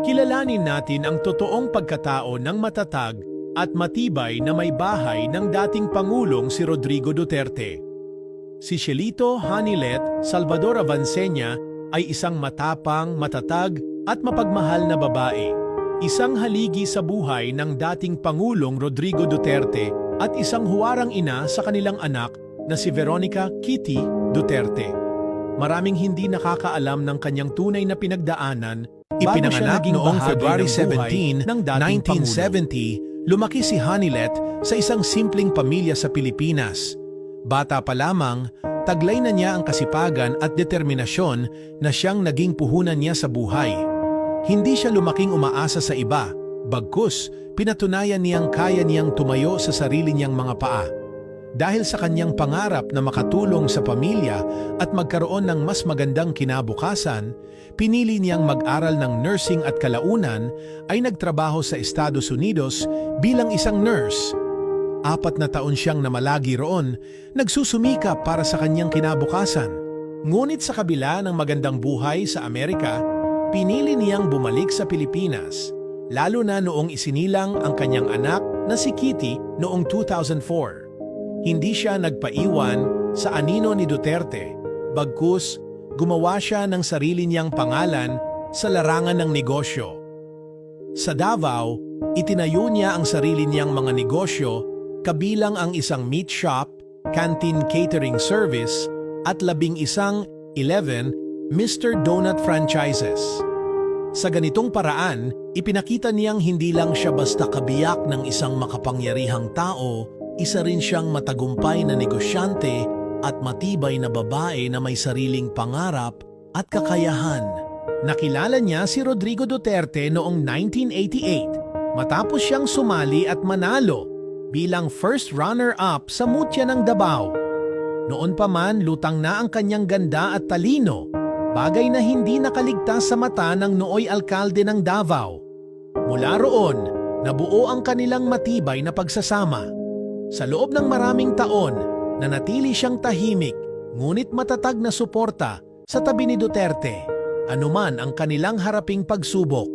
Kilalanin natin ang totoong pagkatao ng matatag at matibay na may bahay ng dating Pangulong si Rodrigo Duterte. Si Cielito Hanilet Salvador Avancenia ay isang matapang, matatag at mapagmahal na babae. Isang haligi sa buhay ng dating Pangulong Rodrigo Duterte at isang huwarang ina sa kanilang anak na si Veronica Kitty Duterte. Maraming hindi nakakaalam ng kanyang tunay na pinagdaanan. Ipinanganak noong February 17, 1970, lumaki si Hanilet sa isang simpleng pamilya sa Pilipinas. Bata pa lamang, taglay na niya ang kasipagan at determinasyon na siyang naging puhunan niya sa buhay. Hindi siya lumaking umaasa sa iba, bagkus pinatunayan niyang kaya niyang tumayo sa sarili niyang mga paa. Dahil sa kanyang pangarap na makatulong sa pamilya at magkaroon ng mas magandang kinabukasan, pinili niyang mag-aral ng nursing at kalaunan ay nagtrabaho sa Estados Unidos bilang isang nurse. 4 na taon siyang namalagi roon, nagsusumikap para sa kanyang kinabukasan. Ngunit sa kabila ng magandang buhay sa Amerika, pinili niyang bumalik sa Pilipinas, lalo na noong isinilang ang kanyang anak na si Kitty noong 2004. Hindi siya nagpaiwan sa anino ni Duterte, bagkus gumawa siya ng sarili niyang pangalan sa larangan ng negosyo. Sa Davao, itinayo niya ang sarili niyang mga negosyo kabilang ang isang meat shop, canteen catering service at 11 Mr. Donut franchises. Sa ganitong paraan, ipinakita niyang hindi lang siya basta kabiyak ng isang makapangyarihang tao, isa rin siyang matagumpay na negosyante at matibay na babae na may sariling pangarap at kakayahan. Nakilala niya si Rodrigo Duterte noong 1988 matapos siyang sumali at manalo bilang first runner-up sa Mutya ng Davao. Noon pa man lutang na ang kanyang ganda at talino, bagay na hindi nakaligtas sa mata ng nooy alkalde ng Davao. Mula roon, nabuo ang kanilang matibay na pagsasama. Sa loob ng maraming taon, nanatili siyang tahimik, ngunit matatag na suporta sa tabi ni Duterte, anuman ang kanilang haraping pagsubok.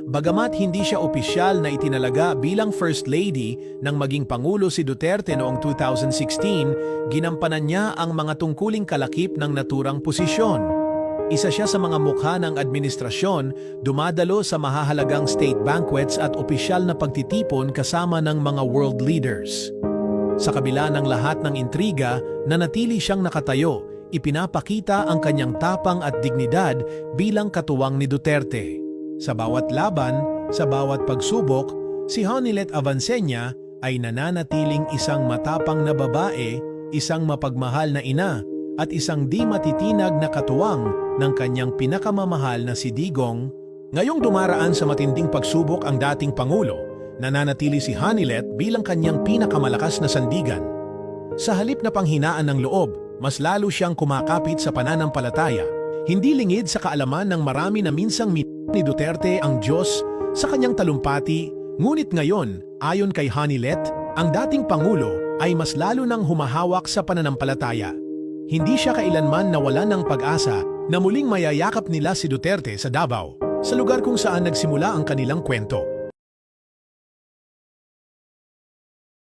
Bagamat hindi siya opisyal na itinalaga bilang First Lady nang maging Pangulo si Duterte noong 2016, ginampanan niya ang mga tungkuling kalakip ng naturang posisyon. Isa siya sa mga mukha ng administrasyon, dumadalo sa mahahalagang state banquets at opisyal na pagtitipon kasama ng mga world leaders. Sa kabila ng lahat ng intriga, nanatili siyang nakatayo, ipinapakita ang kanyang tapang at dignidad bilang katuwang ni Duterte. Sa bawat laban, sa bawat pagsubok, si Hanilet Avancenia ay nananatiling isang matapang na babae, isang mapagmahal na ina, at isang di matitinag na katuwang ng kanyang pinakamamahal na si Digong. Ngayong dumaraan sa matinding pagsubok ang dating Pangulo, nananatili si Hanilet bilang kanyang pinakamalakas na sandigan. Sa halip na panghinaan ng loob, mas lalo siyang kumakapit sa pananampalataya. Hindi lingid sa kaalaman ng marami na minsang ni Duterte ang Diyos sa kanyang talumpati, ngunit ngayon, ayon kay Hanilet, ang dating Pangulo ay mas lalo nang humahawak sa pananampalataya. Hindi siya kailanman nawalan ng pag-asa na muling mayayakap nila si Duterte sa Davao, sa lugar kung saan nagsimula ang kanilang kwento.